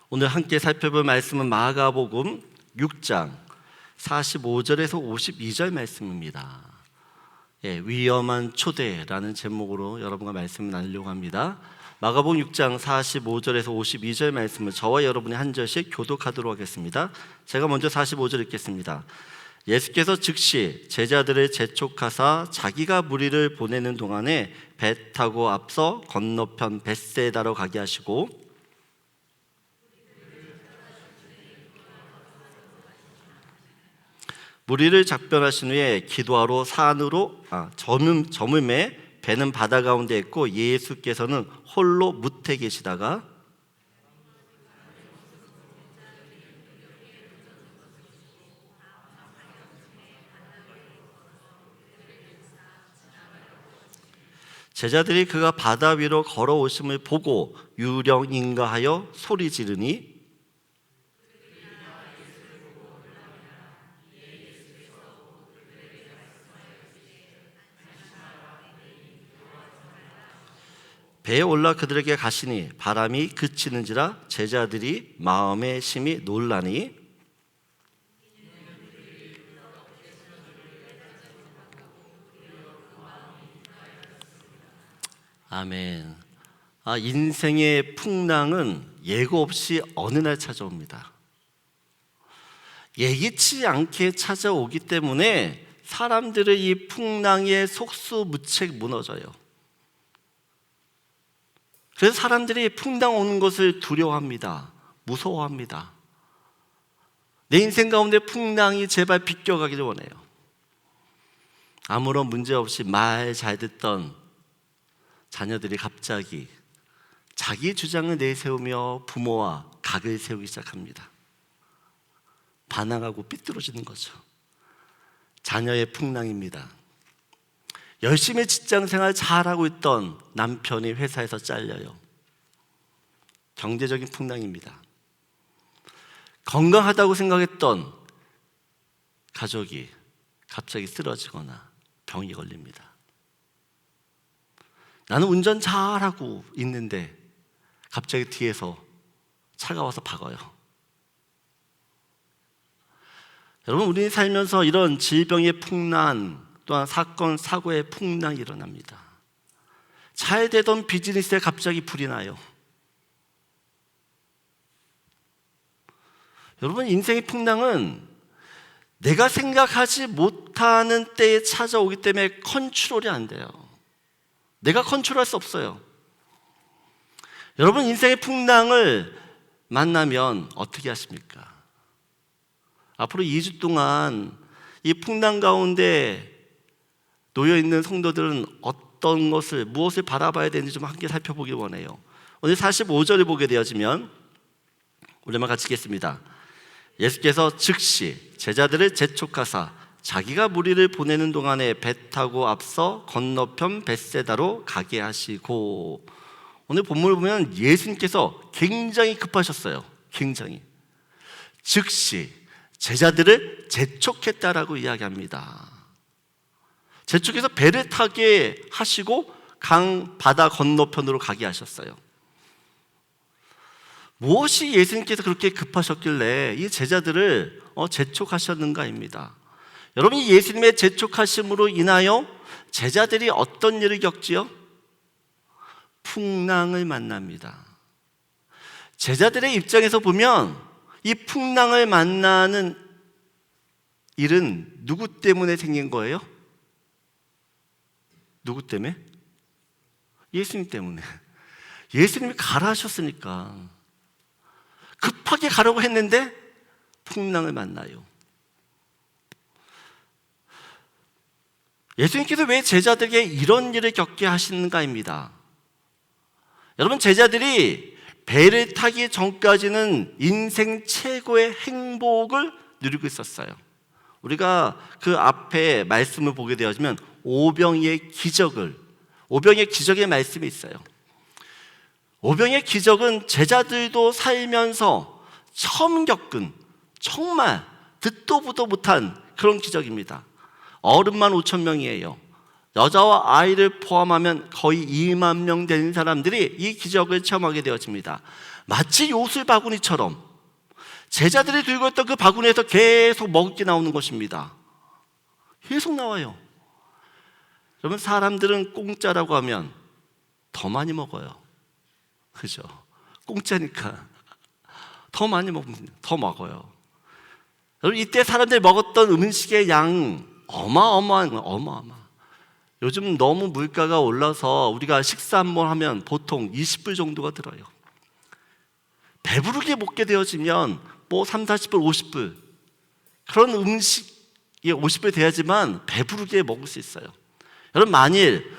오늘 함께 살펴볼 말씀은 마가복음 6장 45절에서 52절 말씀입니다. 위험한 초대라는 제목으로 여러분과 말씀을 나누려고 합니다. 마가복음 6장 45절에서 52절 말씀을 저와 여러분이 한 절씩 교독하도록 하겠습니다. 제가 먼저 45절 읽겠습니다. 예수께서 즉시 제자들을 재촉하사 자기가 무리를 보내는 동안에 배 타고 앞서 건너편 벳세다로 가게 하시고 무리를 작별하신 후에 기도하러 산으로 저물매 배는 바다 가운데 있고 예수께서는 홀로 무태 계시다가 제자들이 그가 바다 위로 걸어오심을 보고 유령인가 하여 소리 지르니 배에 올라 그들에게 가시니 바람이 그치는지라 제자들이 마음에 심히 놀라니 아멘. 인생의 풍랑은 예고 없이 어느 날 찾아옵니다. 예기치 않게 찾아오기 때문에 사람들의 이 풍랑에 속수무책 무너져요. 그래서 사람들이 풍랑 오는 것을 두려워합니다. 무서워합니다. 내 인생 가운데 풍랑이 제발 비껴가기를 원해요. 아무런 문제 없이 말 잘 듣던 자녀들이 갑자기 자기 주장을 내세우며 부모와 각을 세우기 시작합니다. 반항하고 삐뚤어지는 거죠. 자녀의 풍랑입니다. 열심히 직장생활 잘하고 있던 남편이 회사에서 잘려요. 경제적인 풍랑입니다. 건강하다고 생각했던 가족이 갑자기 쓰러지거나 병이 걸립니다. 나는 운전 잘하고 있는데 갑자기 뒤에서 차가 와서 박아요. 여러분, 우리는 살면서 이런 질병의 풍랑 또한 사건, 사고의 풍랑이 일어납니다. 잘 되던 비즈니스에 갑자기 불이 나요. 여러분, 인생의 풍랑은 내가 생각하지 못하는 때에 찾아오기 때문에 컨트롤이 안 돼요. 내가 컨트롤할 수 없어요. 여러분, 인생의 풍랑을 만나면 어떻게 하십니까? 앞으로 2주 동안 이 풍랑 가운데 놓여있는 성도들은 어떤 것을, 무엇을 바라봐야 되는지 좀 함께 살펴보길 원해요. 오늘 45절을 보게 되어지면 우리 한번 같이 읽겠습니다. 예수께서 즉시 제자들을 재촉하사 자기가 무리를 보내는 동안에 배 타고 앞서 건너편 벳세다로 가게 하시고, 오늘 본문을 보면 예수님께서 굉장히 급하셨어요. 굉장히. 즉시 제자들을 재촉했다라고 이야기합니다. 재촉해서 배를 타게 하시고 바다 건너편으로 가게 하셨어요. 무엇이 예수님께서 그렇게 급하셨길래 이 제자들을 재촉하셨는가입니다. 여러분이 예수님의 재촉하심으로 인하여 제자들이 어떤 일을 겪지요? 풍랑을 만납니다. 제자들의 입장에서 보면 이 풍랑을 만나는 일은 누구 때문에 생긴 거예요? 누구 때문에? 예수님 때문에. 예수님이 가라 하셨으니까. 급하게 가려고 했는데 풍랑을 만나요. 예수님께서 왜 제자들에게 이런 일을 겪게 하시는가입니다. 여러분, 제자들이 배를 타기 전까지는 인생 최고의 행복을 누리고 있었어요. 우리가 그 앞에 말씀을 보게 되어지면 오병이의 기적의 말씀이 있어요. 오병이의 기적은 제자들도 살면서 처음 겪은 정말 듣도 보도 못한 그런 기적입니다. 어른만 5,000명이에요. 여자와 아이를 포함하면 거의 2만 명 되는 사람들이 이 기적을 체험하게 되어집니다. 마치 요술 바구니처럼 제자들이 들고 있던 그 바구니에서 계속 먹을 게 나오는 것입니다. 계속 나와요. 그러면 사람들은 공짜라고 하면 더 많이 먹어요. 그죠? 공짜니까 더 많이 먹습니다. 더 먹어요. 여러분, 이때 사람들이 먹었던 음식의 양 어마어마한 거예요. 어마어마. 요즘 너무 물가가 올라서 우리가 식사 한 번 하면 보통 20불 정도가 들어요. 배부르게 먹게 되어지면 뭐 3, 40불, 50불 그런 음식이 50불 돼야지만 배부르게 먹을 수 있어요. 여러분, 만일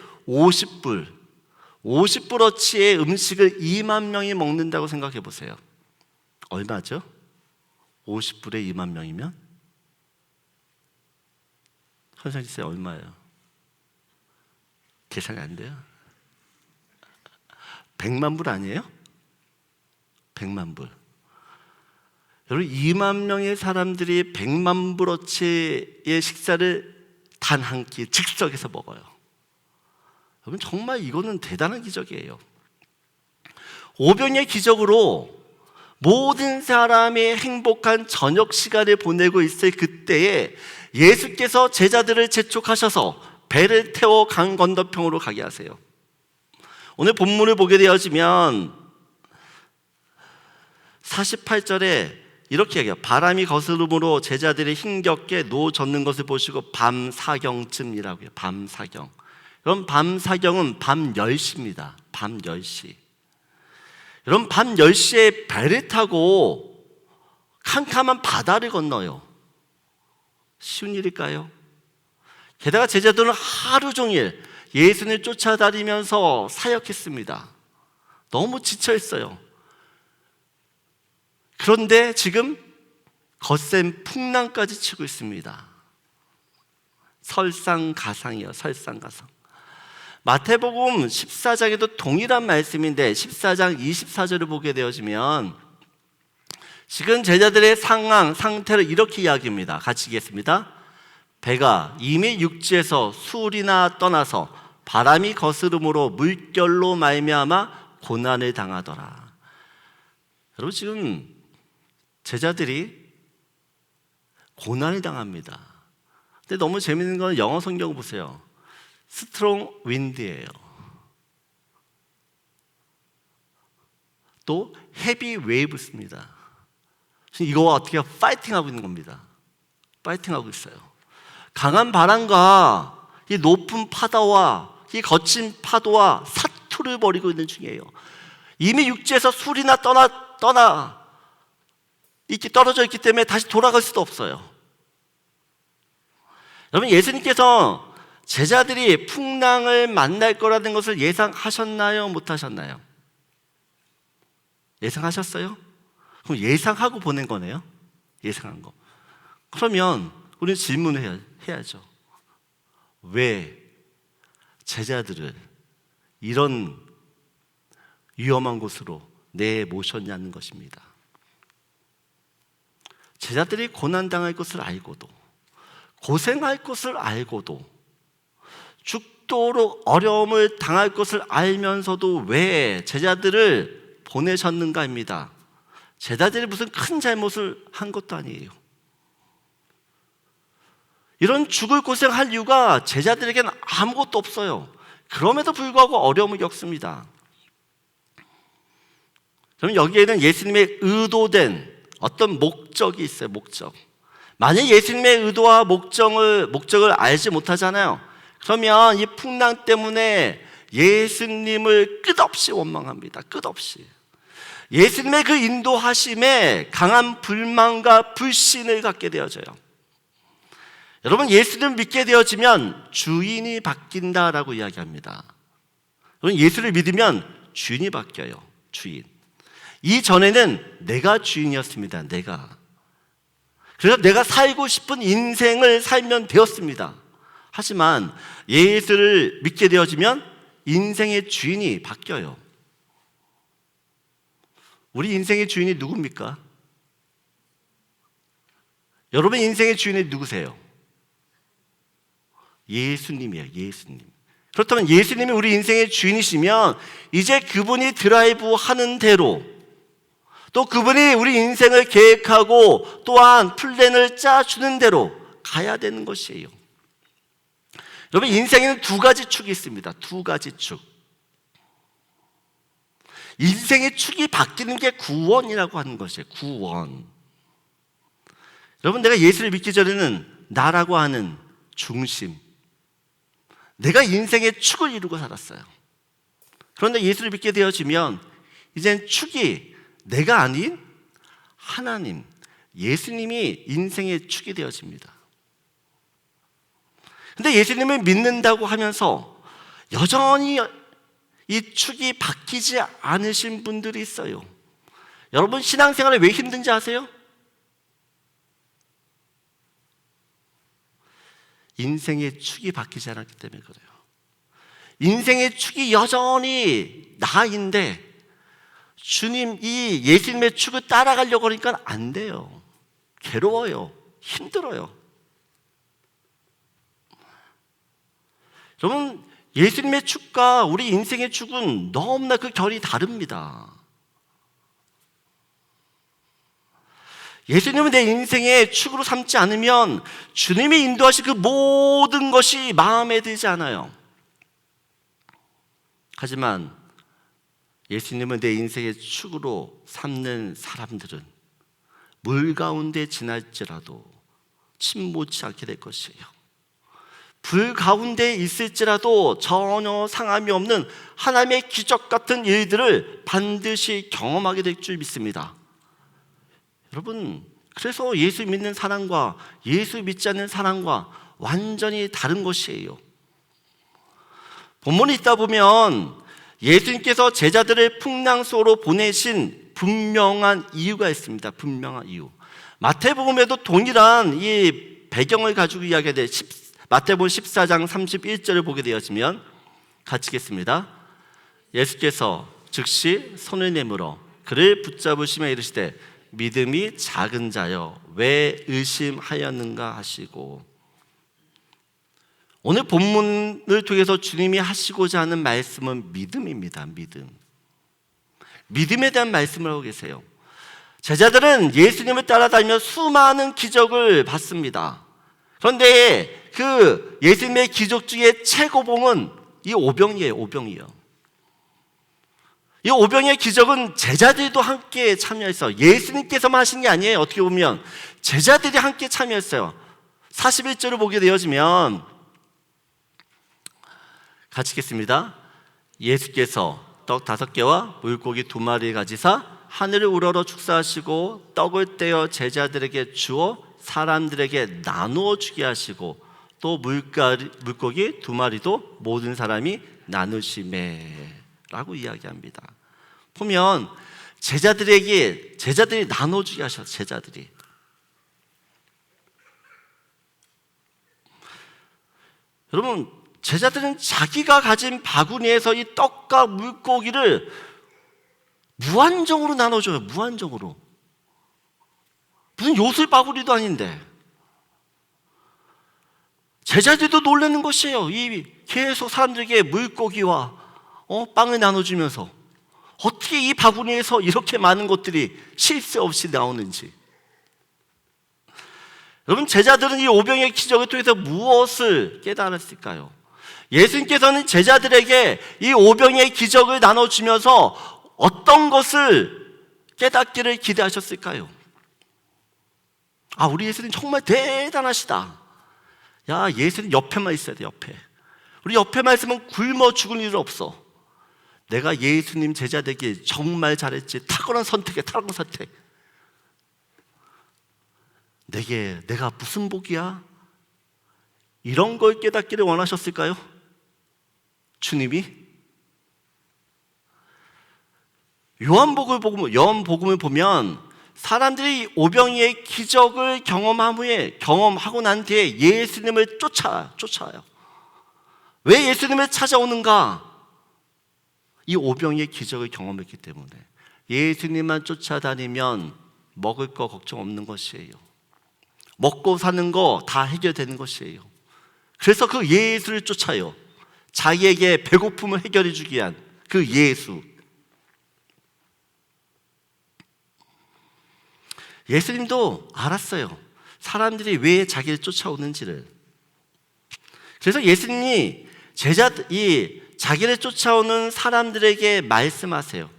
50불어치의 음식을 2만 명이 먹는다고 생각해 보세요. 얼마죠? 50불에 2만 명이면? 선생님 얼마예요? 계산이 안 돼요? 100만 불 아니에요? 100만 불. 여러분, 2만 명의 사람들이 100만 불어치의 식사를 단 한 끼 즉석에서 먹어요. 여러분, 정말 이거는 대단한 기적이에요. 오병의 기적으로 모든 사람이 행복한 저녁 시간을 보내고 있을 그때에 예수께서 제자들을 재촉하셔서 배를 태워 강 건너편으로 가게 하세요. 오늘 본문을 보게 되어지면 48절에 이렇게 얘기해요. 바람이 거스름으로 제자들이 힘겹게 노 젓는 것을 보시고 밤 사경쯤이라고 해요. 밤 사경. 그럼 밤 사경은 밤 10시입니다. 밤 10시. 여러분, 밤 10시에 배를 타고 캄캄한 바다를 건너요. 쉬운 일일까요? 게다가 제자들은 하루 종일 예수님을 쫓아다니면서 사역했습니다. 너무 지쳐있어요. 그런데 지금 거센 풍랑까지 치고 있습니다. 설상가상이요. 설상가상. 마태복음 14장에도 동일한 말씀인데 14장 24절을 보게 되어지면 지금 제자들의 상태를 이렇게 이야기합니다. 같이 읽겠습니다. 배가 이미 육지에서 술이나 떠나서 바람이 거스름으로 물결로 말미암아 고난을 당하더라. 여러분, 지금 제자들이 고난을 당합니다. 근데 너무 재밌는 건 영어 성경 보세요. 스트롱 윈드예요. 또 헤비 웨이브스입니다. 이거와 어떻게 파이팅하고 있는 겁니다. 파이팅하고 있어요. 강한 바람과 이 높은 파도와 이 거친 파도와 사투를 벌이고 있는 중이에요. 이미 육지에서 술이나 떨어져 있기 때문에 다시 돌아갈 수도 없어요. 여러분, 예수님께서 제자들이 풍랑을 만날 거라는 것을 예상하셨나요? 못하셨나요? 예상하셨어요? 그럼 예상하고 보낸 거네요. 예상한 거. 그러면 우리는 질문을 해야죠. 왜 제자들을 이런 위험한 곳으로 내모셨냐는 것입니다. 제자들이 고난당할 것을 알고도, 고생할 것을 알고도, 죽도록 어려움을 당할 것을 알면서도 왜 제자들을 보내셨는가입니다. 제자들이 무슨 큰 잘못을 한 것도 아니에요. 이런 죽을 고생할 이유가 제자들에게는 아무것도 없어요. 그럼에도 불구하고 어려움을 겪습니다. 그럼 여기에는 예수님의 의도된 어떤 목적이 있어요. 목적. 만약 예수님의 의도와 목적을 알지 못하잖아요. 그러면 이 풍랑 때문에 예수님을 끝없이 원망합니다. 끝없이. 예수님의 그 인도하심에 강한 불만과 불신을 갖게 되어져요. 여러분, 예수를 믿게 되어지면 주인이 바뀐다라고 이야기합니다. 여러분, 예수를 믿으면 주인이 바뀌어요. 주인. 이전에는 내가 주인이었습니다. 그래서 내가 살고 싶은 인생을 살면 되었습니다. 하지만 예수를 믿게 되어지면 인생의 주인이 바뀌어요. 우리 인생의 주인이 누굽니까? 여러분 인생의 주인이 누구세요? 예수님이에요. 예수님. 그렇다면 예수님이 우리 인생의 주인이시면 이제 그분이 드라이브 하는 대로, 또 그분이 우리 인생을 계획하고 또한 플랜을 짜주는 대로 가야 되는 것이에요. 여러분, 인생에는 두 가지 축이 있습니다. 두 가지 축. 인생의 축이 바뀌는 게 구원이라고 하는 것이에요. 구원. 여러분, 내가 예수를 믿기 전에는 나라고 하는 중심, 내가 인생의 축을 이루고 살았어요. 그런데 예수를 믿게 되어지면 이젠 축이 내가 아닌 하나님, 예수님이 인생의 축이 되어집니다. 근데 예수님을 믿는다고 하면서 여전히 이 축이 바뀌지 않으신 분들이 있어요. 여러분, 신앙생활이 왜 힘든지 아세요? 인생의 축이 바뀌지 않았기 때문에 그래요. 인생의 축이 여전히 나인데 주님, 이 예수님의 축을 따라가려고 하니까 안 돼요. 괴로워요. 힘들어요. 여러분, 예수님의 축과 우리 인생의 축은 너무나 그 결이 다릅니다. 예수님은 내 인생의 축으로 삼지 않으면 주님이 인도하신 그 모든 것이 마음에 들지 않아요. 하지만 예수님은 내 인생의 축으로 삼는 사람들은 물 가운데 지날지라도 침몰치 않게 될 것이에요. 불 가운데 있을지라도 전혀 상함이 없는 하나님의 기적 같은 일들을 반드시 경험하게 될 줄 믿습니다. 여러분, 그래서 예수 믿는 사람과 예수 믿지 않는 사람과 완전히 다른 것이에요. 본문이 있다 보면 예수님께서 제자들을 풍랑 속으로 보내신 분명한 이유가 있습니다. 분명한 이유. 마태복음에도 동일한 이 배경을 가지고 이야기하되 마태복음 14장 31절을 보게 되어지면 같이 읽겠습니다. 예수께서 즉시 손을 내밀어 그를 붙잡으시며 이르시되 믿음이 작은 자여 왜 의심하였는가 하시고, 오늘 본문을 통해서 주님이 하시고자 하는 말씀은 믿음입니다. 믿음에 대한 말씀을 하고 계세요. 제자들은 예수님을 따라다니며 수많은 기적을 봤습니다. 그런데 그 예수님의 기적 중에 최고봉은 이 오병이에요. 이 오병의 기적은 제자들도 함께 참여했어요. 예수님께서만 하신 게 아니에요. 어떻게 보면 제자들이 함께 참여했어요. 41절을 보게 되어지면 같이 읽겠습니다. 예수께서 떡 5개와 물고기 2마리 가지사 하늘을 우러러 축사하시고 떡을 떼어 제자들에게 주어 사람들에게 나누어 주게 하시고 또 물고기 2마리도 모든 사람이 나누시매 라고 이야기합니다. 보면 제자들이 나눠주게 하셨어요. 제자들이. 여러분, 제자들은 자기가 가진 바구니에서 이 떡과 물고기를 무한정으로 나눠줘요. 무한정으로. 무슨 요술 바구니도 아닌데. 제자들도 놀라는 것이에요. 이 계속 사람들에게 물고기와 빵을 나눠주면서 어떻게 이 바구니에서 이렇게 많은 것들이 쉴 새 없이 나오는지. 여러분, 제자들은 이 오병의 기적을 통해서 무엇을 깨달았을까요? 예수님께서는 제자들에게 이 오병의 기적을 나눠주면서 어떤 것을 깨닫기를 기대하셨을까요? 우리 예수님 정말 대단하시다. 야, 예수님 옆에만 있어야 돼. 옆에. 우리 옆에만 있으면 굶어 죽을 일 없어. 내가 예수님 제자 되기 정말 잘했지. 탁월한 선택. 내가 무슨 복이야? 이런 걸 깨닫기를 원하셨을까요? 주님이? 요한복음을 보면 사람들이 오병이의 기적을 경험하고 난 뒤에 예수님을 쫓아요. 왜 예수님을 찾아오는가? 이 오병이의 기적을 경험했기 때문에. 예수님만 쫓아다니면 먹을 거 걱정 없는 것이에요. 먹고 사는 거 다 해결되는 것이에요. 그래서 그 예수를 쫓아요. 자기에게 배고픔을 해결해 주기 위한 그 예수. 예수님도 알았어요. 사람들이 왜 자기를 쫓아오는지를. 그래서 예수님이 이 자기를 쫓아오는 사람들에게 말씀하세요.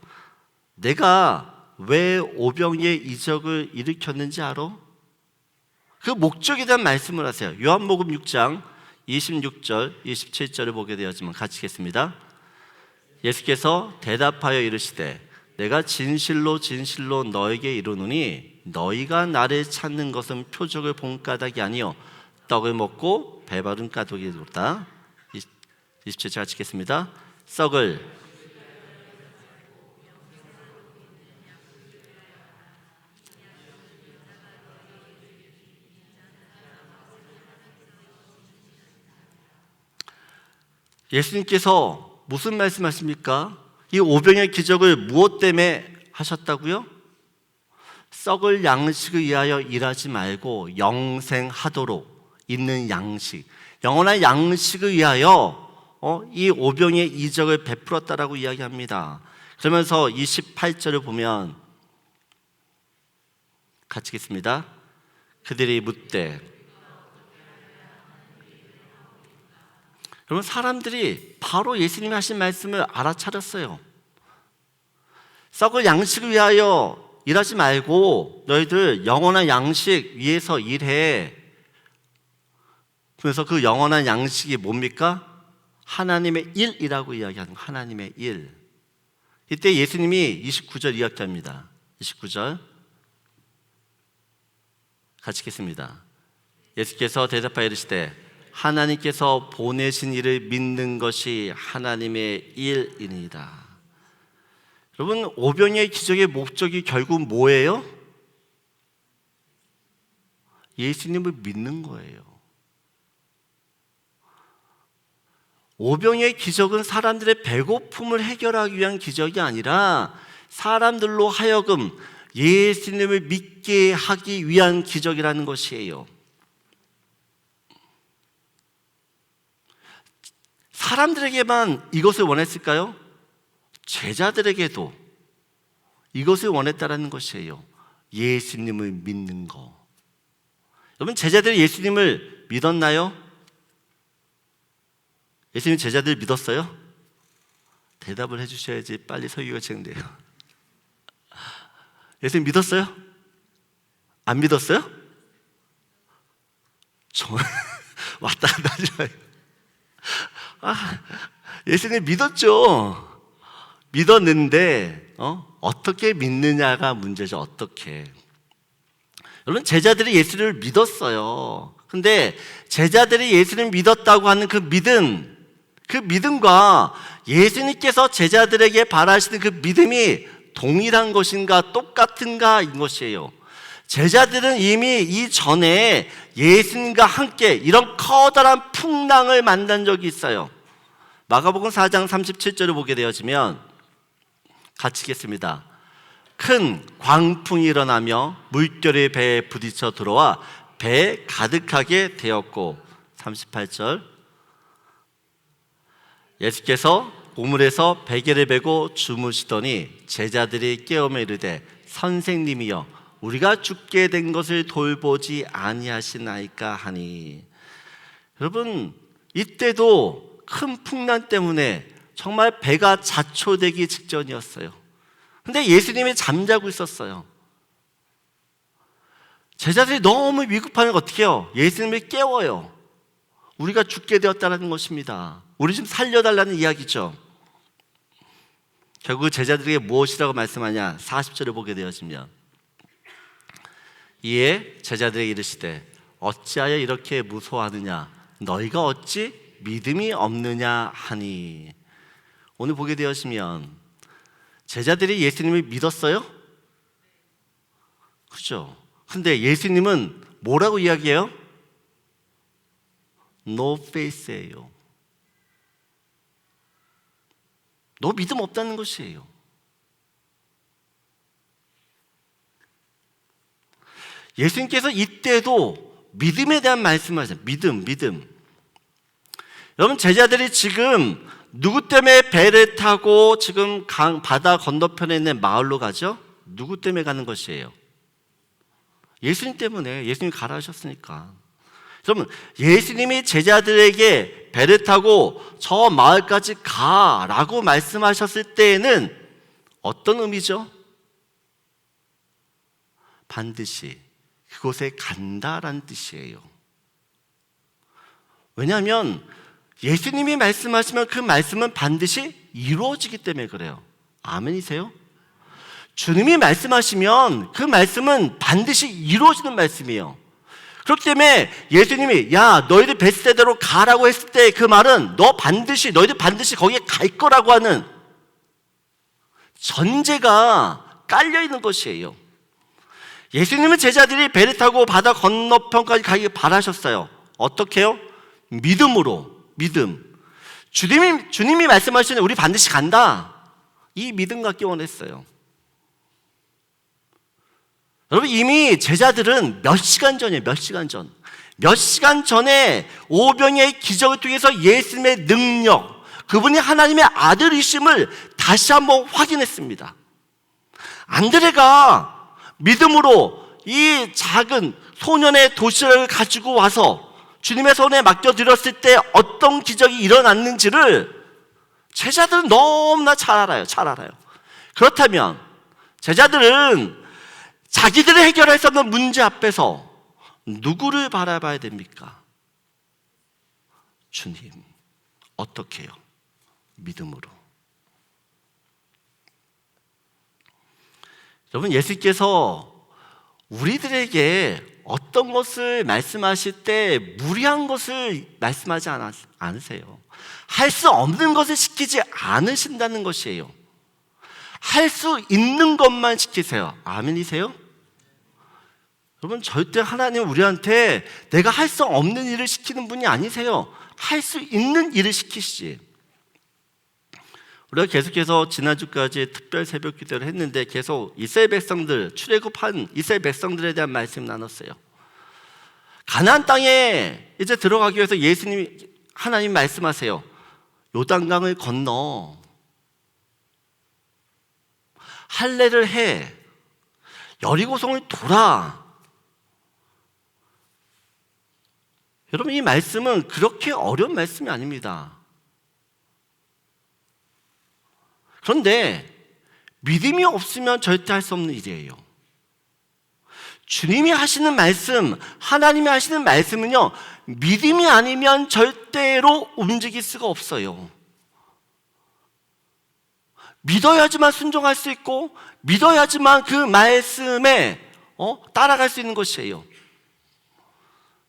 내가 왜 오병이의 이적을 일으켰는지 알아? 그 목적에 대한 말씀을 하세요. 요한복음 6장 26절, 27절을 보게 되었지만 같이 읽겠습니다. 예수께서 대답하여 이르시되 내가 진실로 진실로 너에게 이르노니 너희가 나를 찾는 것은 표적을 본 까닭이 아니요 떡을 먹고 배부른 까닭이로다. 27절 같이 읽겠습니다. 썩을 예수님께서 무슨 말씀하십니까? 이 오병의 기적을 무엇 때문에 하셨다고요? 썩을 양식을 위하여 일하지 말고 영생하도록 있는 양식, 영원한 양식을 위하여 이 오병의 이적을 베풀었다라고 이야기합니다. 그러면서 28절을 보면 같이 읽겠습니다. 그들이 묻되, 그러면 사람들이 바로 예수님이 하신 말씀을 알아차렸어요. 썩을 양식을 위하여 일하지 말고 너희들 영원한 양식 위해서 일해. 그래서 그 영원한 양식이 뭡니까? 하나님의 일이라고 이야기하는 거예요. 하나님의 일. 이때 예수님이 29절 이야기합니다. 29절 같이 읽겠습니다. 예수께서 대답하여 이르시되 하나님께서 보내신 이를 믿는 것이 하나님의 일이니이다. 여러분, 오병이의 기적의 목적이 결국 뭐예요? 예수님을 믿는 거예요. 오병이의 기적은 사람들의 배고픔을 해결하기 위한 기적이 아니라 사람들로 하여금 예수님을 믿게 하기 위한 기적이라는 것이에요. 사람들에게만 이것을 원했을까요? 제자들에게도 이것을 원했다라는 것이에요. 예수님을 믿는 거. 여러분, 제자들이 예수님을 믿었나요? 예수님 제자들 믿었어요? 대답을 해주셔야지 빨리 설교가 진행돼요. 예수님 믿었어요? 안 믿었어요? 왔다 갔다 하지 마요. 예수님 믿었죠. 믿었는데 어떻게 믿느냐가 문제죠. 어떻게. 여러분, 제자들이 예수를 믿었어요. 근데 제자들이 예수를 믿었다고 하는 그 믿음과 예수님께서 제자들에게 바라시는 그 믿음이 동일한 것인가 똑같은가 인 것이에요. 제자들은 이미 이전에 예수님과 함께 이런 커다란 풍랑을 만난 적이 있어요. 마가복음 4장 37절을 보게 되어지면 같이 읽겠습니다. 큰 광풍이 일어나며 물결이 배에 부딪혀 들어와 배에 가득하게 되었고 38절 예수께서 우물에서 베개를 베고 주무시더니 제자들이 깨우며 이르되 선생님이여 우리가 죽게 된 것을 돌보지 아니하시나이까 하니. 여러분, 이때도 큰 풍랑 때문에 정말 배가 자초되기 직전이었어요. 근데 예수님이 잠자고 있었어요. 제자들이 너무 위급하면 어떻게 해요? 예수님을 깨워요. 우리가 죽게 되었다는 것입니다. 우리 좀 살려달라는 이야기죠. 결국 제자들에게 무엇이라고 말씀하냐? 40절을 보게 되어지면 이에 제자들에게 이르시되 어찌하여 이렇게 무서워하느냐? 너희가 어찌 믿음이 없느냐 하니. 오늘 보게 되어지면 제자들이 예수님을 믿었어요? 그렇죠? 근데 예수님은 뭐라고 이야기해요? No faith예요. 너 믿음 없다는 것이에요. 예수님께서 이때도 믿음에 대한 말씀을 하세요. 믿음. 여러분, 제자들이 지금 누구 때문에 배를 타고 지금 바다 건너편에 있는 마을로 가죠? 누구 때문에 가는 것이에요? 예수님 때문에. 예수님이 가라 하셨으니까. 여러분, 예수님이 제자들에게 배를 타고 저 마을까지 가라고 말씀하셨을 때에는 어떤 의미죠? 반드시 그곳에 간다라는 뜻이에요. 왜냐하면 예수님이 말씀하시면 그 말씀은 반드시 이루어지기 때문에 그래요. 아멘이세요? 주님이 말씀하시면 그 말씀은 반드시 이루어지는 말씀이에요. 그렇기 때문에 예수님이 야 너희들 벳세다로 가라고 했을 때 그 말은 너희들 반드시 거기에 갈 거라고 하는 전제가 깔려 있는 것이에요. 예수님은 제자들이 배를 타고 바다 건너편까지 가기 바라셨어요. 어떻게요? 믿음으로. 믿음. 주님이 말씀하시는 우리 반드시 간다. 이 믿음 갖기 원했어요. 여러분, 이미 제자들은 몇 시간 전에 오병이의 기적을 통해서 예수님의 능력, 그분이 하나님의 아들이심을 다시 한번 확인했습니다. 안드레가 믿음으로 이 작은 소년의 도시락을 가지고 와서 주님의 손에 맡겨드렸을 때 어떤 기적이 일어났는지를 제자들은 너무나 잘 알아요. 그렇다면 제자들은 자기들이 해결할 수 없는 문제 앞에서 누구를 바라봐야 됩니까? 주님. 어떻게 해요? 믿음으로. 여러분, 예수님께서 우리들에게 어떤 것을 말씀하실 때 무리한 것을 말씀하지 않으세요. 할 수 없는 것을 시키지 않으신다는 것이에요. 할 수 있는 것만 시키세요. 아멘이세요? 여러분, 절대 하나님은 우리한테 내가 할 수 없는 일을 시키는 분이 아니세요. 할 수 있는 일을 시키시지. 우리가 계속해서 지난주까지 특별 새벽 기도를 했는데 계속 이스라엘 백성들, 출애굽한 이스라엘 백성들에 대한 말씀 나눴어요. 가나안 땅에 이제 들어가기 위해서 하나님 말씀하세요. 요단강을 건너 할례를 해 여리고성을 돌아. 여러분, 이 말씀은 그렇게 어려운 말씀이 아닙니다. 그런데 믿음이 없으면 절대 할 수 없는 일이에요. 주님이 하시는 말씀, 하나님이 하시는 말씀은요, 믿음이 아니면 절대로 움직일 수가 없어요. 믿어야지만 순종할 수 있고 믿어야지만 그 말씀에 따라갈 수 있는 것이에요.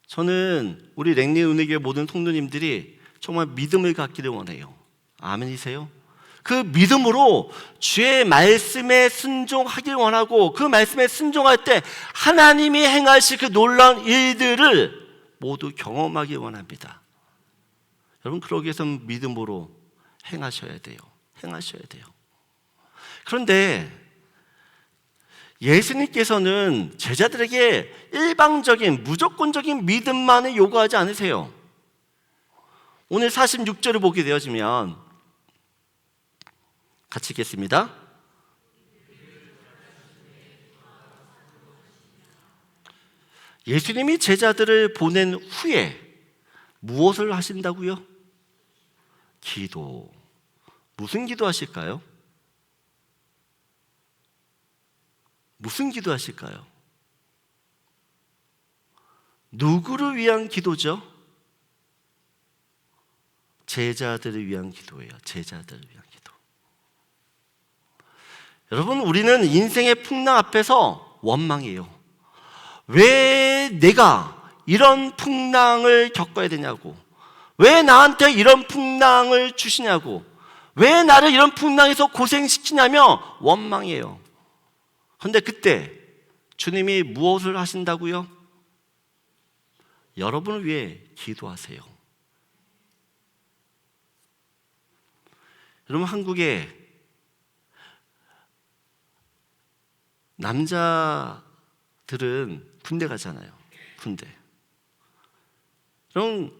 저는 우리 랭리 은혜교회 모든 성도님들이 정말 믿음을 갖기를 원해요. 아멘이세요? 그 믿음으로 주의 말씀에 순종하길 원하고 그 말씀에 순종할 때 하나님이 행하실 그 놀라운 일들을 모두 경험하길 원합니다. 여러분, 그러기 위해서는 믿음으로 행하셔야 돼요. 그런데 예수님께서는 제자들에게 일방적인 무조건적인 믿음만을 요구하지 않으세요. 오늘 46절을 보게 되어지면 같이 읽겠습니다. 예수님이 제자들을 보낸 후에 무엇을 하신다고요? 기도. 무슨 기도 하실까요? 무슨 기도 하실까요? 누구를 위한 기도죠? 제자들을 위한 기도예요. 제자들을 위한 기도. 여러분, 우리는 인생의 풍랑 앞에서 원망해요. 왜 내가 이런 풍랑을 겪어야 되냐고, 왜 나한테 이런 풍랑을 주시냐고, 왜 나를 이런 풍랑에서 고생시키냐며 원망해요. 그런데 그때 주님이 무엇을 하신다고요? 여러분을 위해 기도하세요. 여러분, 한국에 남자들은 군대 가잖아요. 군대. 그럼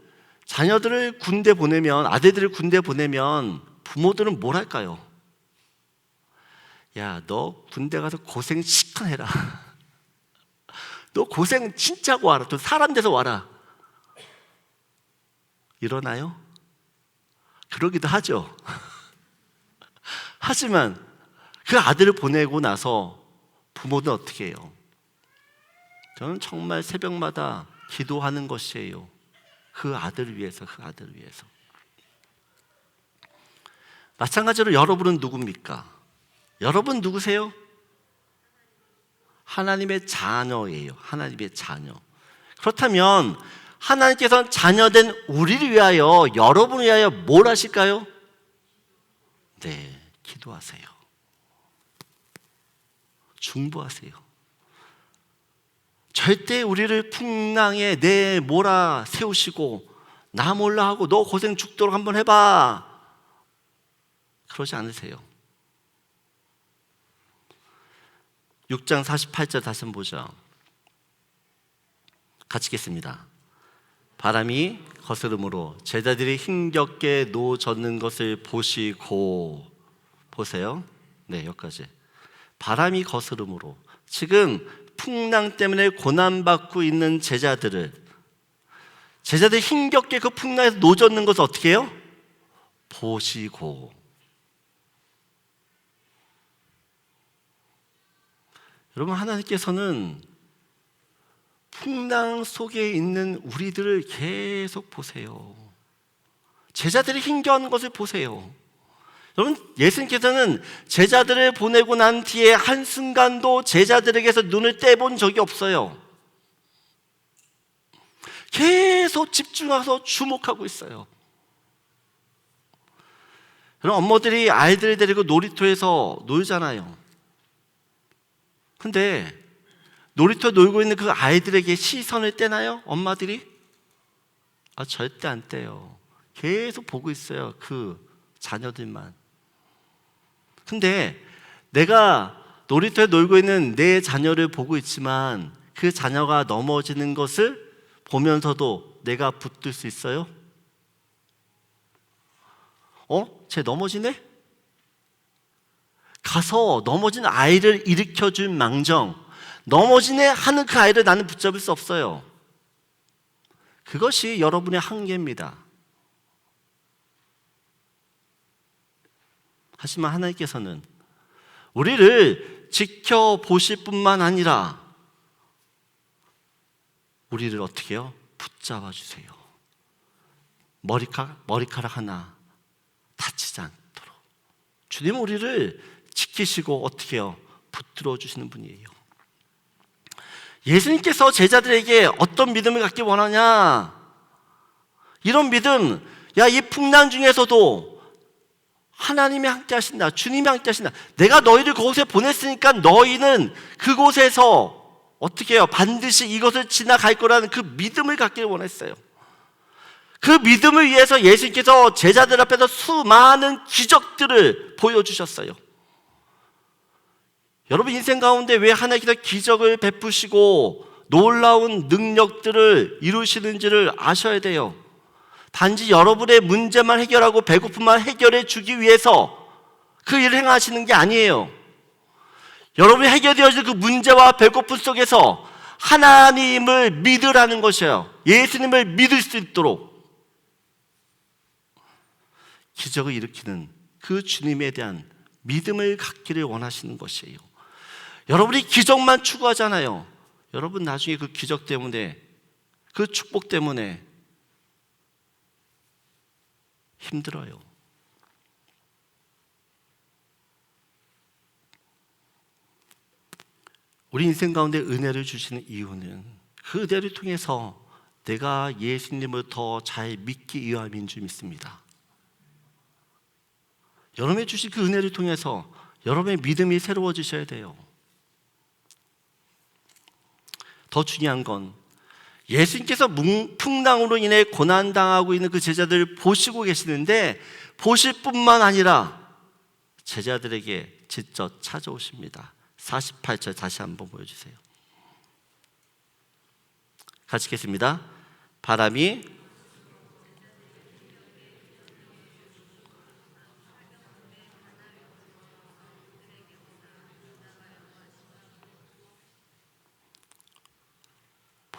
자녀들을 군대 보내면, 아들들을 군대 보내면 부모들은 뭘 할까요? 야, 너 군대 가서 고생 시큰 해라. 너 고생 진짜 하고 와라. 또 사람 돼서 와라. 이러나요? 그러기도 하죠. 하지만 그 아들을 보내고 나서 부모는 어떻게 해요? 저는 정말 새벽마다 기도하는 것이에요. 그 아들을 위해서, 그 아들을 위해서. 마찬가지로 여러분은 누굽니까? 여러분 누구세요? 하나님의 자녀예요. 하나님의 자녀. 그렇다면 하나님께서는 자녀된 우리를 위하여, 여러분을 위하여 뭘 하실까요? 네, 기도하세요. 중보하세요. 절대 우리를 풍랑에 내몰아 세우시고 나 몰라 하고 너 고생 죽도록 한번 해봐, 그러지 않으세요. 6장 48절 다시 한번 보죠. 같이 읽겠습니다. 바람이 거스름으로 제자들이 힘겹게 놓아졌는 것을 보시고, 보세요. 네, 여기까지. 바람이 거스름으로, 지금 풍랑 때문에 고난받고 있는 제자들이 힘겹게 그 풍랑에서 놓아졌는 것을 어떻게 해요? 보시고. 여러분, 하나님께서는 풍랑 속에 있는 우리들을 계속 보세요. 제자들이 힘겨워하는 것을 보세요. 여러분, 예수님께서는 제자들을 보내고 난 뒤에 한순간도 제자들에게서 눈을 떼본 적이 없어요. 계속 집중해서 주목하고 있어요. 여러분, 엄마들이 아이들을 데리고 놀이터에서 놀잖아요. 근데 놀이터 놀고 있는 그 아이들에게 시선을 떼나요? 엄마들이? 절대 안 떼요. 계속 보고 있어요. 그 자녀들만. 근데 내가 놀이터에 놀고 있는 내 자녀를 보고 있지만 그 자녀가 넘어지는 것을 보면서도 내가 붙들 수 있어요? 쟤 넘어지네? 가서 넘어진 아이를 일으켜줄 망정, 넘어지네 하는 그 아이를 나는 붙잡을 수 없어요. 그것이 여러분의 한계입니다. 하지만 하나님께서는 우리를 지켜보실 뿐만 아니라 우리를 어떻게 해요? 붙잡아 주세요. 머리카락 하나 다치지 않도록. 주님은 우리를 지키시고 어떻게 해요? 붙들어 주시는 분이에요. 예수님께서 제자들에게 어떤 믿음을 갖기 원하냐? 이런 믿음, 야, 이 풍랑 중에서도 하나님이 함께 하신다, 주님이 함께 하신다, 내가 너희를 그곳에 보냈으니까 너희는 그곳에서 어떻게 해요? 반드시 이것을 지나갈 거라는 그 믿음을 갖기를 원했어요. 그 믿음을 위해서 예수님께서 제자들 앞에서 수많은 기적들을 보여주셨어요. 여러분, 인생 가운데 왜 하나님께서 기적을 베푸시고 놀라운 능력들을 이루시는지를 아셔야 돼요. 단지 여러분의 문제만 해결하고 배고픔만 해결해 주기 위해서 그 일을 행하시는 게 아니에요. 여러분이 해결되어질 그 문제와 배고픔 속에서 하나님을 믿으라는 것이에요. 예수님을 믿을 수 있도록 기적을 일으키는 그 주님에 대한 믿음을 갖기를 원하시는 것이에요. 여러분이 기적만 추구하잖아요. 여러분 나중에 그 기적 때문에, 그 축복 때문에 힘들어요. 우리 인생 가운데 은혜를 주시는 이유는 그 은혜를 통해서 내가 예수님을 더 잘 믿기 위함인 줄 믿습니다. 여러분이 주신 그 은혜를 통해서 여러분의 믿음이 새로워지셔야 돼요. 더 중요한 건 예수님께서 풍랑으로 인해 고난당하고 있는 그 제자들을 보시고 계시는데, 보실 뿐만 아니라 제자들에게 직접 찾아오십니다. 48절 다시 한번 보여주세요. 같이 읽겠습니다. 바람이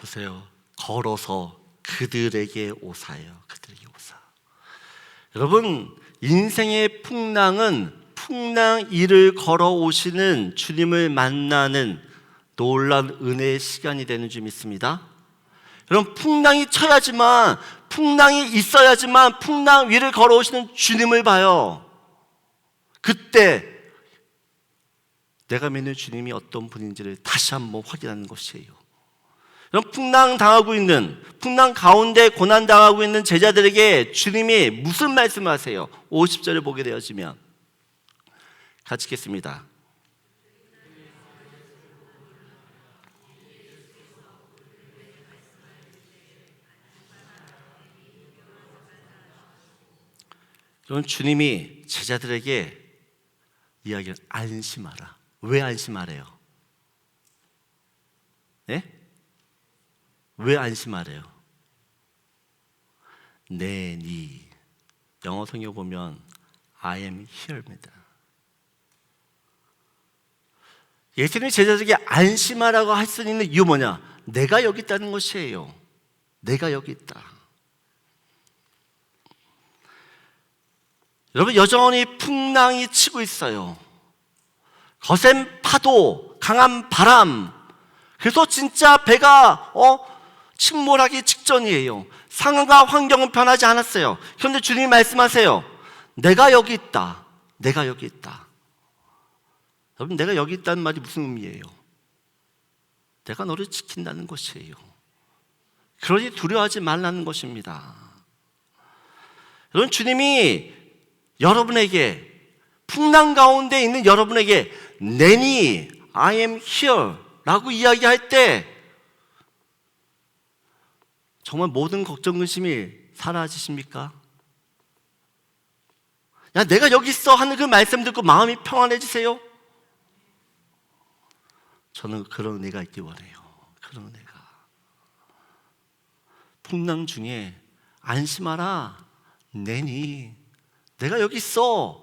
보세요. 걸어서 그들에게 오사예요. 그들에게 오사. 여러분, 인생의 풍랑은 풍랑 이를 걸어오시는 주님을 만나는 놀라운 은혜의 시간이 되는 줄 믿습니다. 여러분, 풍랑이 쳐야지만, 풍랑이 있어야지만 풍랑 위를 걸어오시는 주님을 봐요. 그때 내가 믿는 주님이 어떤 분인지를 다시 한번 확인하는 것이에요. 여러분, 풍랑 당하고 있는, 풍랑 가운데 고난 당하고 있는 제자들에게 주님이 무슨 말씀을 하세요? 50절을 보게 되어지면 같이 읽겠습니다. 여러분, 주님이 제자들에게 이야기를 안심하라. 왜 안심하래요? 네? 왜 안심하래요? 니 영어 성경 보면 I am here입니다. 예수님이 제자들에게 안심하라고 할 수 있는 이유 뭐냐? 내가 여기 있다는 것이에요. 내가 여기 있다. 여러분, 여전히 풍랑이 치고 있어요. 거센 파도, 강한 바람. 그래서 진짜 배가 침몰하기 직전이에요. 상황과 환경은 변하지 않았어요. 그런데 주님이 말씀하세요. 내가 여기 있다. 내가 여기 있다. 여러분, 내가 여기 있다는 말이 무슨 의미예요? 내가 너를 지킨다는 것이에요. 그러니 두려워하지 말라는 것입니다. 여러분, 주님이 여러분에게, 풍랑 가운데 있는 여러분에게 내니 I am here 라고 이야기할 때 정말 모든 걱정 근심이 사라지십니까? 야, 내가 여기 있어 하는 그 말씀 듣고 마음이 평안해지세요? 저는 그런 은혜가 있기 원해요. 그런 은혜가. 풍랑 중에 안심하라. 내니 내가 여기 있어.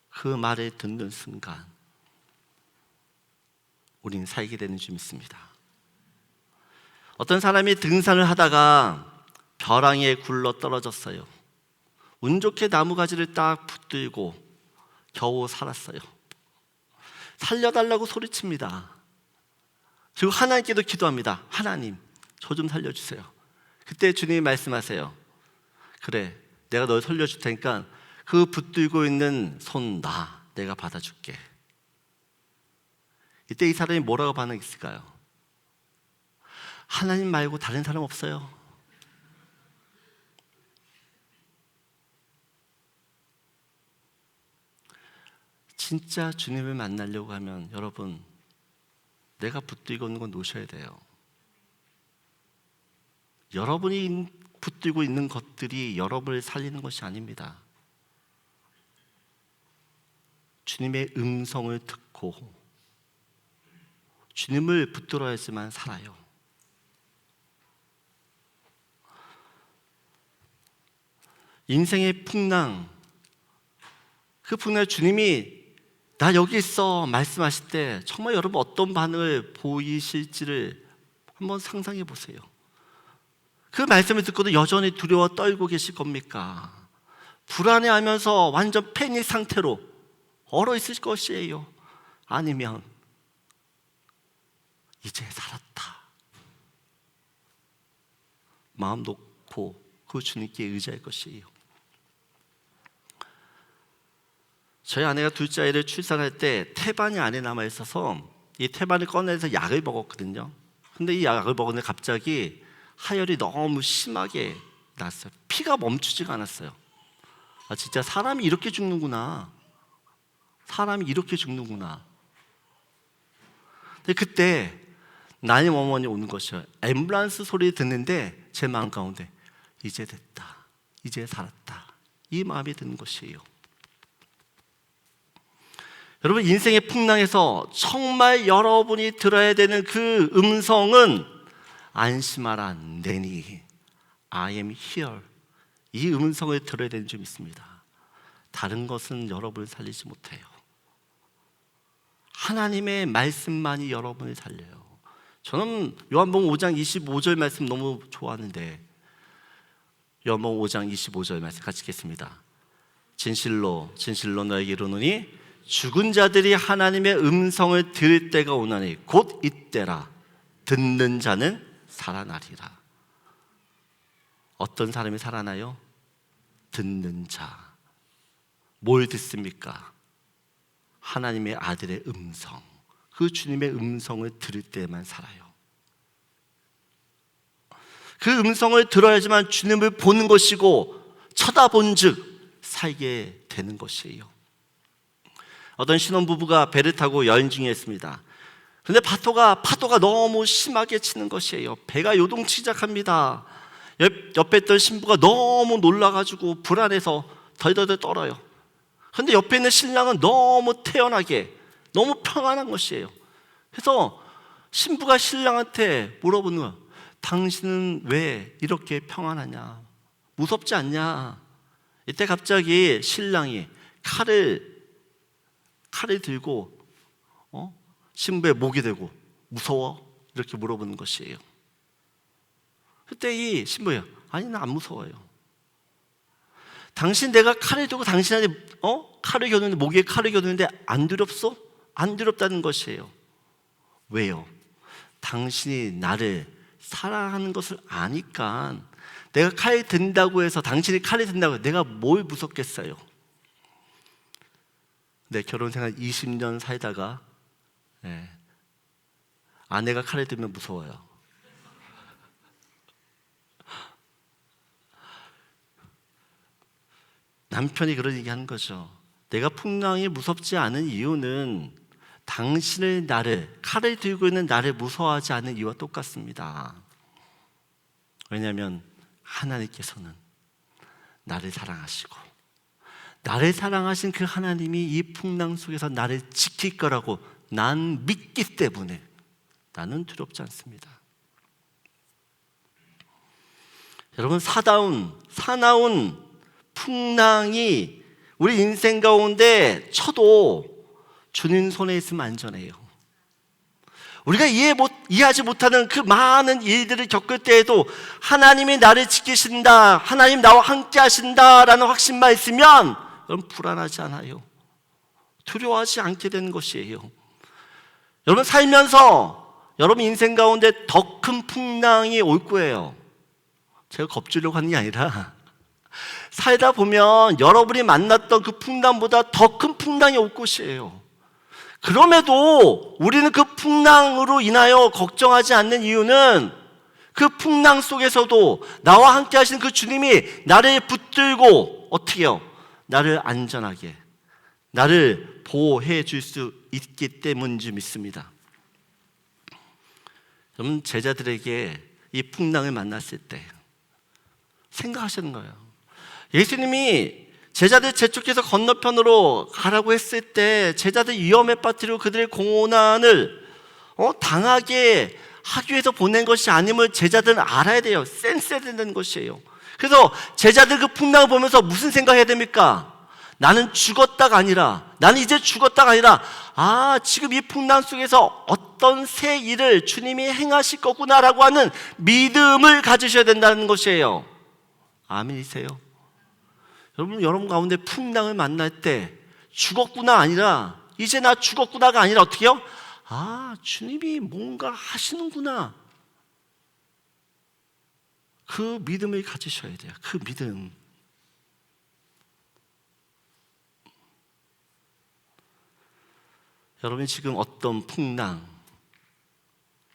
그 말을 듣는 순간 우리는 살게 되는 줄 믿습니다. 어떤 사람이 등산을 하다가 벼랑에 굴러 떨어졌어요. 운 좋게 나무가지를 딱 붙들고 겨우 살았어요. 살려달라고 소리칩니다. 그리고 하나님께도 기도합니다. 하나님, 저 좀 살려주세요. 그때 주님이 말씀하세요. 그래, 내가 널 살려줄 테니까 그 붙들고 있는 손 내가 받아줄게. 이때 이 사람이 뭐라고 반응했을까요? 하나님 말고 다른 사람 없어요. 진짜 주님을 만나려고 하면 여러분, 내가 붙들고 있는 건 놓으셔야 돼요. 여러분이 붙들고 있는 것들이 여러분을 살리는 것이 아닙니다. 주님의 음성을 듣고 주님을 붙들어야지만 살아요. 인생의 풍랑, 그 풍랑에 주님이 나 여기 있어 말씀하실 때 정말 여러분 어떤 반응을 보이실지를 한번 상상해 보세요. 그 말씀을 듣고도 여전히 두려워 떨고 계실 겁니까? 불안해하면서 완전 패닉 상태로 얼어 있을 것이에요? 아니면 이제 살았다, 마음 놓고 그 주님께 의지할 것이에요. 저희 아내가 둘째 아이를 출산할 때 태반이 안에 남아있어서 이 태반을 꺼내서 약을 먹었거든요. 근데 이 약을 먹었는데 갑자기 하혈이 너무 심하게 났어요. 피가 멈추지가 않았어요. 아, 진짜 사람이 이렇게 죽는구나. 사람이 이렇게 죽는구나. 근데 그때 나님 어머니 오는 것이요. 앰뷸런스 소리 듣는데 제 마음 가운데 이제 됐다, 이제 살았다, 이 마음이 드는 것이에요. 여러분, 인생의 풍랑에서 정말 여러분이 들어야 되는 그 음성은 안심하라, 내니 I am here, 이 음성을 들어야 되는 줄 믿습니다. 다른 것은 여러분을 살리지 못해요. 하나님의 말씀만이 여러분을 살려요. 저는 요한복음 5장 25절 말씀 너무 좋아하는데, 요한복음 5장 25절 말씀 같이 읽겠습니다. 진실로 진실로 너에게 이르노니 죽은 자들이 하나님의 음성을 들을 때가 오나니 곧 이때라. 듣는 자는 살아나리라. 어떤 사람이 살아나요? 듣는 자. 뭘 듣습니까? 하나님의 아들의 음성, 그 주님의 음성을 들을 때만 살아요. 그 음성을 들어야지만 주님을 보는 것이고 쳐다본 즉 살게 되는 것이에요. 어떤 신혼부부가 배를 타고 여행 중이었습니다. 그런데 파도가 너무 심하게 치는 것이에요. 배가 요동치기 시작합니다. 옆에 있던 신부가 너무 놀라가지고 불안해서 덜덜덜 떨어요. 그런데 옆에 있는 신랑은 너무 태연하게, 너무 평안한 것이에요. 그래서 신부가 신랑한테 물어보는 거예요. 당신은 왜 이렇게 평안하냐? 무섭지 않냐? 이때 갑자기 신랑이 칼을 들고 신부의 목에 대고 무서워? 이렇게 물어보는 것이에요. 그때 이 신부예요. 아니, 나 안 무서워요. 당신, 내가 칼을 들고 당신한테 칼을 겨누는데, 목에 칼을 겨누는데 안 두렵소? 안 두렵다는 것이에요. 왜요? 당신이 나를 사랑하는 것을 아니까. 내가 칼이 든다고 해서, 당신이 칼이 든다고 해서 내가 뭘 무섭겠어요? 내 결혼생활 20년 살다가 아내가 칼을 들면 무서워요. 남편이 그런 얘기 하는 거죠. 내가 풍랑이 무섭지 않은 이유는 당신의 칼을 들고 있는 나를 무서워하지 않는 이유와 똑같습니다. 왜냐하면 하나님께서는 나를 사랑하시고, 나를 사랑하신 그 하나님이 이 풍랑 속에서 나를 지킬 거라고 난 믿기 때문에 나는 두렵지 않습니다. 여러분, 사나운 풍랑이 우리 인생 가운데 쳐도 주님 손에 있으면 안전해요. 우리가 이해하지 못하는 그 많은 일들을 겪을 때에도 하나님이 나를 지키신다, 하나님 나와 함께 하신다라는 확신만 있으면 여러분 불안하지 않아요. 두려워하지 않게 되는 것이에요. 여러분, 살면서 여러분 인생 가운데 더 큰 풍랑이 올 거예요. 제가 겁주려고 하는 게 아니라, 살다 보면 여러분이 만났던 그 풍랑보다 더 큰 풍랑이 올 것이에요. 그럼에도 우리는 그 풍랑으로 인하여 걱정하지 않는 이유는, 그 풍랑 속에서도 나와 함께 하시는 그 주님이 나를 붙들고 어떻게 해요? 나를 안전하게, 나를 보호해 줄 수 있기 때문인 줄 믿습니다. 여러분, 제자들에게 이 풍랑을 만났을 때 생각하시는 거예요. 예수님이 제자들 재촉해서 건너편으로 가라고 했을 때 제자들 위험에 빠뜨리고 그들의 공혼난을 당하게 하기 위해서 보낸 것이 아님을 제자들은 알아야 돼요. 센스해야 된다는 것이에요. 그래서 제자들 그 풍랑을 보면서 무슨 생각해야 됩니까? 나는 죽었다가 아니라, 나는 이제 죽었다가 아니라, 지금 이 풍랑 속에서 어떤 새 일을 주님이 행하실 거구나라고 하는 믿음을 가지셔야 된다는 것이에요. 아멘이세요? 여러분 가운데 풍랑을 만날 때 죽었구나 아니라, 이제 나 죽었구나가 아니라 어떻게요? 주님이 뭔가 하시는구나, 그 믿음을 가지셔야 돼요. 그 믿음. 여러분이 지금 어떤 풍랑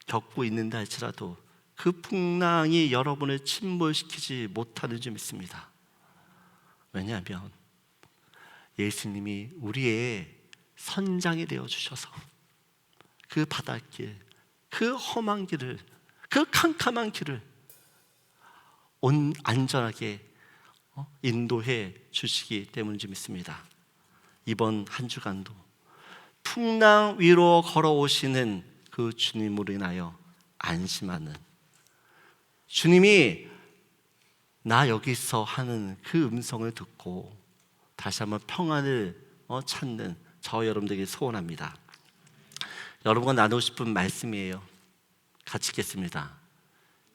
겪고 있는다 할지라도 그 풍랑이 여러분을 침몰시키지 못하는 줄 믿습니다. 왜냐하면 예수님이 우리의 선장이 되어주셔서 그 바닷길, 그 험한 길을, 그 캄캄한 길을 안전하게 인도해 주시기 때문인 줄 믿습니다. 이번 한 주간도 풍랑 위로 걸어오시는 그 주님으로 인하여 안심하는, 주님이 나 여기서 하는 그 음성을 듣고 다시 한번 평안을 찾는 저 여러분들에게 소원합니다. 여러분과 나누고 싶은 말씀이에요. 같이 읽겠습니다.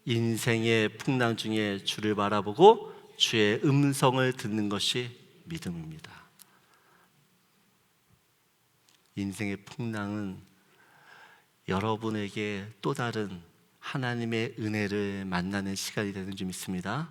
인생의 풍랑 중에 주를 바라보고 주의 음성을 듣는 것이 믿음입니다. 인생의 풍랑은 여러분에게 또 다른 하나님의 은혜를 만나는 시간이 되는 줄 믿습니다.